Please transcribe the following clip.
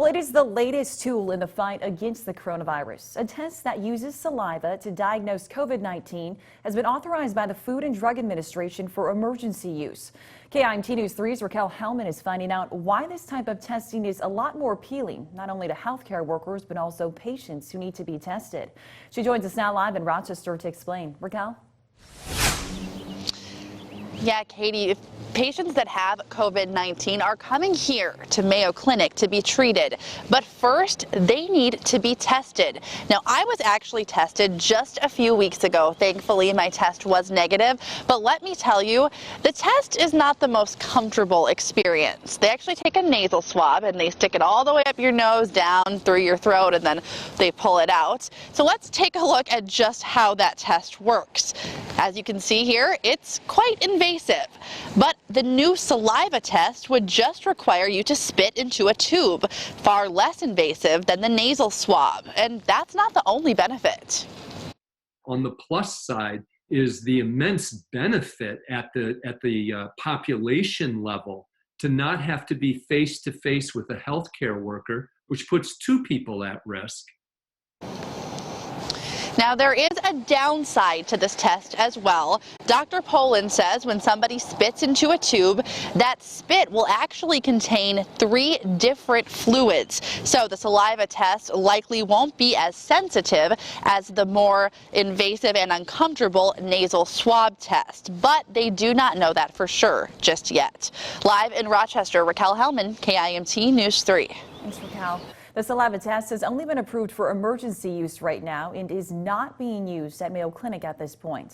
Well, it is the latest tool in the fight against the coronavirus. A test that uses saliva to diagnose COVID-19 has been authorized by the Food and Drug Administration for emergency use. KIMT News 3's Raquel Hellman is finding out why this type of testing is a lot more appealing, not only to healthcare workers, but also patients who need to be tested. She joins us now live in Rochester to explain. Raquel? Yeah, Katie, patients that have COVID-19 are coming here to Mayo Clinic to be treated. But first, they need to be tested. Now, I was actually tested just a few weeks ago. Thankfully, my test was negative. But let me tell you, the test is not the most comfortable experience. They actually take a nasal swab and they stick it all the way up your nose, down through your throat, and then they pull it out. So let's take a look at just how that test works. As you can see here, it's quite invasive. But the new saliva test would just require you to spit into a tube, far less invasive than the nasal swab. And that's not the only benefit. On the plus side is the immense benefit at the population level to not have to be face to face with a healthcare worker, which puts two people at risk. Now, there is a downside to this test as well. Dr. Poland says when somebody spits into a tube, that spit will actually contain 3 different fluids. So the saliva test likely won't be as sensitive as the more invasive and uncomfortable nasal swab test. But they do not know that for sure just yet. Live in Rochester, Raquel Hellman, KIMT News 3. Thanks, Raquel. The saliva test has only been approved for emergency use right now and is not being used at Mayo Clinic at this point.